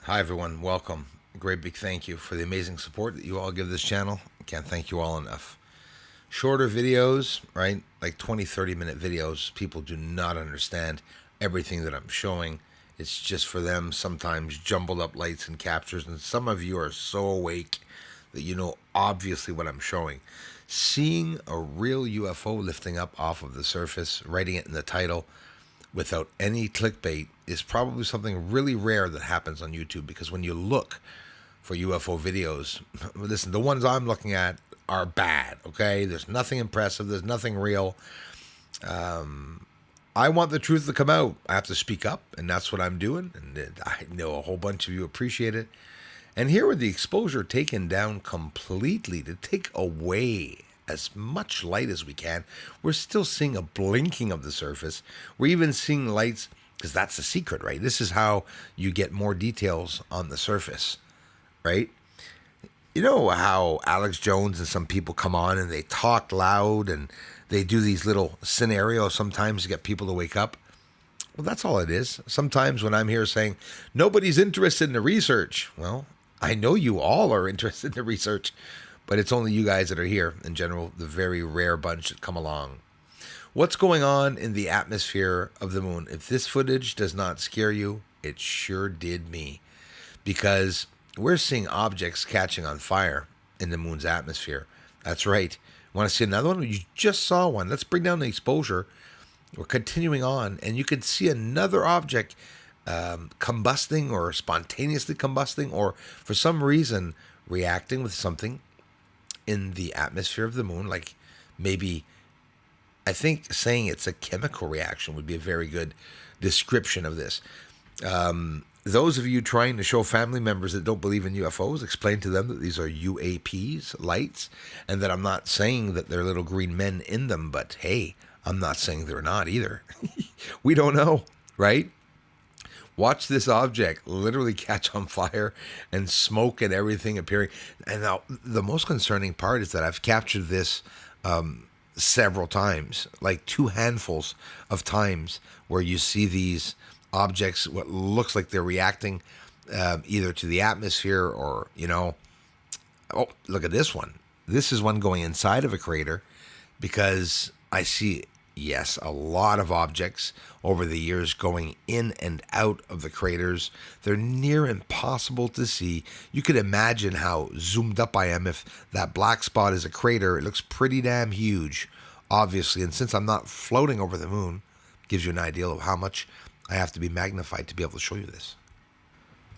Hi everyone, welcome. A great big thank you for the amazing support that you all give this channel. I can't thank you all enough. Shorter videos, right? Like 20, 30-minute videos. People do not understand everything that I'm showing. It's just for them sometimes jumbled up lights and captures, and some of you are so awake that you know obviously what I'm showing. Seeing a real UFO lifting up off of the surface, writing it in the title, without any clickbait is probably something really rare that happens on YouTube, because when you look for UFO videos, listen, the ones I'm looking at are bad, okay? There's nothing impressive, there's nothing real. I want the truth to come out. I have to speak up, and that's what I'm doing, and I know a whole bunch of you appreciate it. And here with the exposure taken down completely to take away as much light as we can, we're still seeing a blinking of the surface. We're even seeing lights, because that's the secret, right? This is how you get more details on the surface, right? You know how Alex Jones and some people come on and they talk loud and they do these little scenarios sometimes to get people to wake up? Well, that's all it is. Sometimes when I'm here saying, nobody's interested in the research, well, I know you all are interested in the research, but it's only you guys that are here. In general, the very rare bunch that come along. What's going on in the atmosphere of the moon? If this footage does not scare you, it sure did me. Because we're seeing objects catching on fire in the moon's atmosphere. That's right. Want to see another one? You just saw one. Let's bring down the exposure. We're continuing on, and you can see another object combusting or spontaneously combusting, or for some reason reacting with something in the atmosphere of the moon. Like maybe, I think saying it's a chemical reaction would be a very good description of this. Those of you trying to show family members that don't believe in UFOs, explain to them that these are UAPs, lights, and that I'm not saying that there are little green men in them, but hey, I'm not saying they're not either. We don't know, right? Watch this object literally catch on fire and smoke and everything appearing. And now the most concerning part is that I've captured this several times, like two handfuls of times, where you see these objects, what looks like they're reacting either to the atmosphere or, oh, look at this one. This is one going inside of a crater, because I see, yes, a lot of objects over the years going in and out of the craters. They're near impossible to see. You could imagine how zoomed up I am. If that black spot is a crater, it looks pretty damn huge, obviously. And since I'm not floating over the moon, it gives you an idea of how much I have to be magnified to be able to show you this.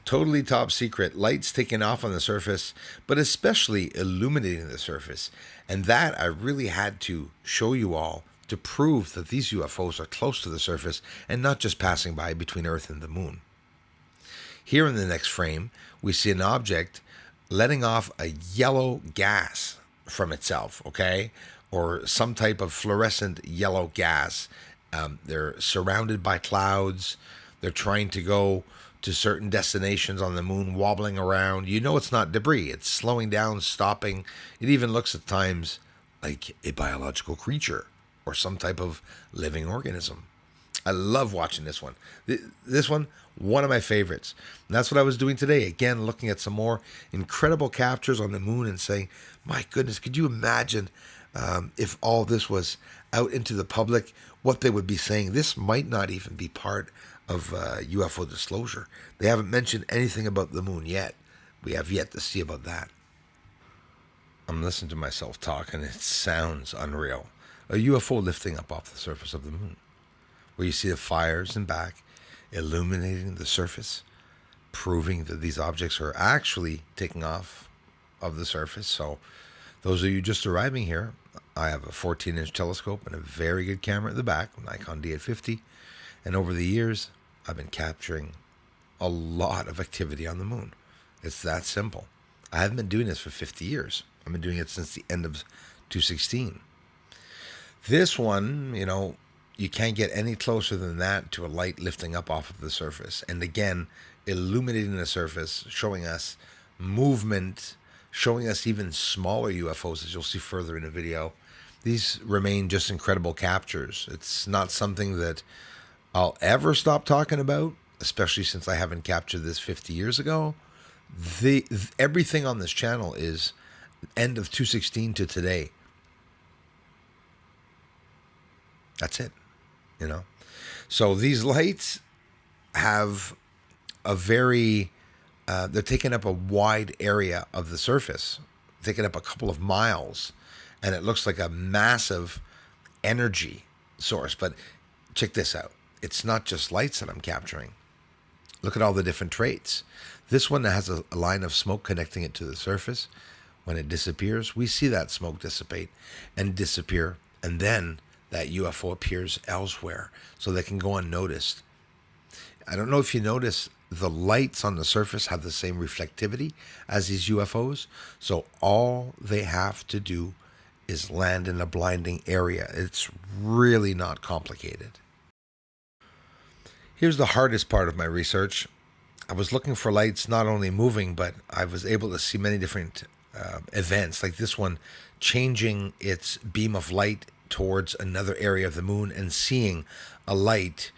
Totally top secret, lights taking off on the surface, but especially illuminating the surface. And that I really had to show you all to prove that these UFOs are close to the surface and not just passing by between Earth and the moon. Here in the next frame, we see an object letting off a yellow gas from itself, okay? Or some type of fluorescent yellow gas. They're surrounded by clouds. They're trying to go to certain destinations on the moon, wobbling around. You know it's not debris. It's slowing down, stopping. It even looks at times like a biological creature or some type of living organism. I love watching this one. This one of my favorites. And that's what I was doing today. Again, looking at some more incredible captures on the moon and saying, my goodness, could you imagine if all this was out into the public, what they would be saying? This might not even be part of UFO disclosure. They haven't mentioned anything about the moon yet. We have yet to see about that. I'm listening to myself talk, and it sounds unreal. A UFO lifting up off the surface of the moon, where you see the fires in back, illuminating the surface, proving that these objects are actually taking off of the surface. So those of you just arriving here, I have a 14-inch telescope and a very good camera at the back, Nikon D850. And over the years, I've been capturing a lot of activity on the moon. It's that simple. I haven't been doing this for 50 years. I've been doing it since the end of 2016. This one, you can't get any closer than that to a light lifting up off of the surface. And again, illuminating the surface, showing us movement, showing us even smaller UFOs, as you'll see further in the video. These remain just incredible captures. It's not something that I'll ever stop talking about. especially since I haven't captured this 50 years ago. Everything on this channel is end of 216 to today. That's it, you know. So these lights have a very, they're taking up a wide area of the surface, taking up a couple of miles, and it looks like a massive energy source. But check this out. It's not just lights that I'm capturing. Look at all the different traits. This one has a line of smoke connecting it to the surface. When it disappears, we see that smoke dissipate and disappear, and then that UFO appears elsewhere, so they can go unnoticed. I don't know if you notice, the lights on the surface have the same reflectivity as these UFOs, so all they have to do is land in a blinding area. It's really not complicated. Here's the hardest part of my research. I was looking for lights not only moving, but I was able to see many different events, like this one changing its beam of light towards another area of the moon and seeing a light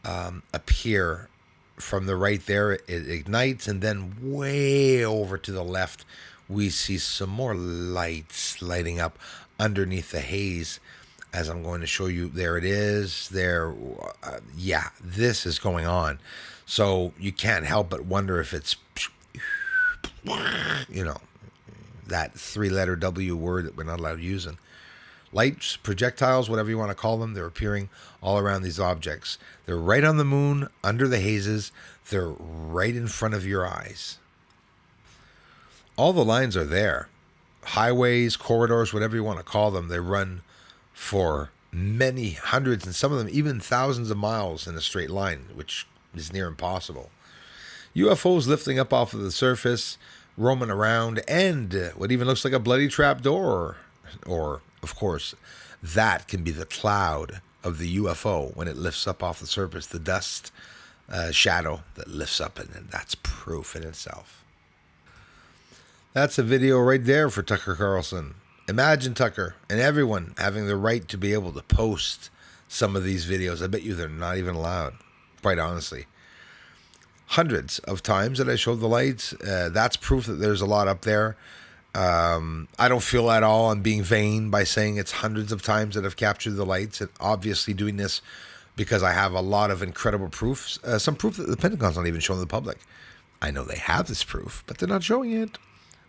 appear from the right there. It ignites, and then way over to the left, we see some more lights lighting up underneath the haze. As I'm going to show you, there it is. There, yeah, this is going on. So you can't help but wonder if it's, you know, that three-letter W word that we're not allowed using. Lights, projectiles, whatever you want to call them, they're appearing all around these objects. They're right on the moon, under the hazes. They're right in front of your eyes. All the lines are there. Highways, corridors, whatever you want to call them, they run for many hundreds and some of them even thousands of miles in a straight line, which is near impossible. UFOs lifting up off of the surface, roaming around, and what even looks like a bloody trap door. Or, of course, that can be the cloud of the UFO when it lifts up off the surface, the dust shadow that lifts up, and that's proof in itself. That's a video right there for Tucker Carlson. Imagine Tucker and everyone having the right to be able to post some of these videos. I bet you they're not even allowed, quite honestly. Hundreds of times that I showed the lights. That's proof that there's a lot up there. I don't feel at all I'm being vain by saying it's hundreds of times that I've captured the lights, and obviously doing this because I have a lot of incredible proofs. Some proof that the Pentagon's not even showing the public. I know they have this proof, but they're not showing it.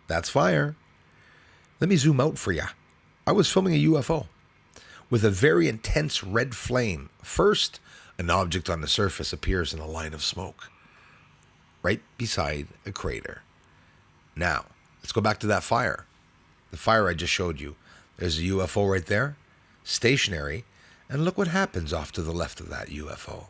That's fire. Let me zoom out for you. I was filming a UFO with a very intense red flame. First, an object on the surface appears in a line of smoke right beside a crater. Now, let's go back to that fire. The fire I just showed you. There's a UFO right there, stationary, and look what happens off to the left of that UFO.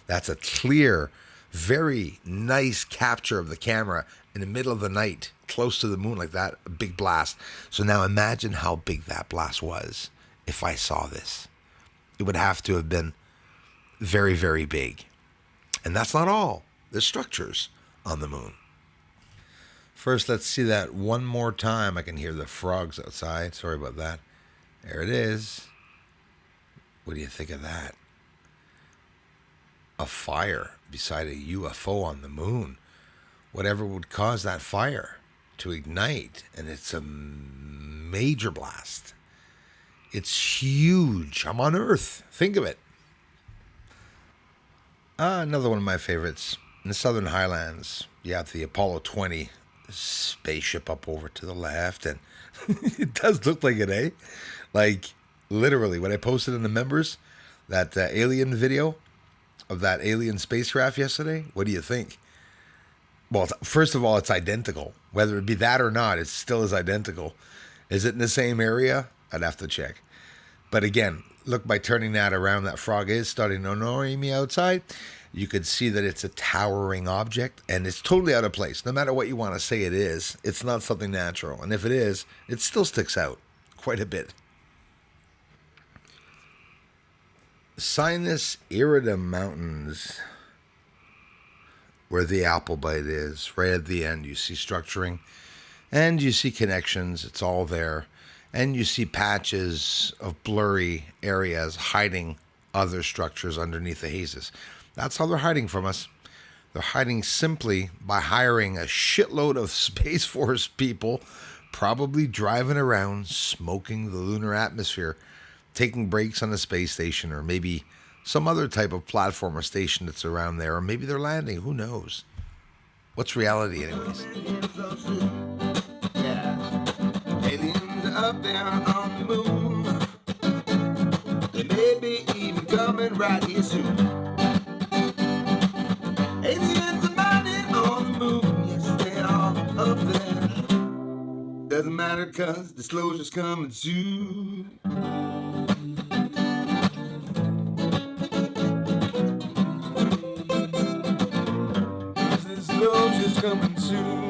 That's a clear, very nice capture of the camera in the middle of the night, close to the moon like that, a big blast. So now imagine how big that blast was if I saw this. It would have to have been very, very big. And that's not all. There's structures on the moon. First, let's see that one more time. I can hear the frogs outside. Sorry about that. There it is. What do you think of that? A fire beside a UFO on the moon. Whatever would cause that fire to ignite, and it's a major blast. It's huge. I'm on Earth. Think of it. Another one of my favorites. In the Southern Highlands, you have the Apollo 20 spaceship up over to the left, and it does look like it, eh? Like, literally, when I posted in the members that alien video of that alien spacecraft yesterday, what do you think? Well, first of all, it's identical. Whether it be that or not, it still is identical. Is it in the same area? I'd have to check. But again, look, by turning that around, that frog is starting to annoy me outside. You could see that it's a towering object, and it's totally out of place. No matter what you want to say it is, it's not something natural. And if it is, it still sticks out quite a bit. Sinus Iridum Mountains, where the apple bite is, right at the end, you see structuring, and you see connections. It's all there. And you see patches of blurry areas hiding other structures underneath the hazes. That's how they're hiding from us. They're hiding simply by hiring a shitload of Space Force people, probably driving around, smoking the lunar atmosphere, taking breaks on the space station, or maybe some other type of platform or station that's around there, or maybe they're landing. Who knows? What's reality, anyways? Yeah. Aliens up there on the moon. They may be even coming right here soon. Aliens are mining on the moon. Yes, they are up there. Doesn't matter, cause disclosure's coming soon. Disclosure's coming soon.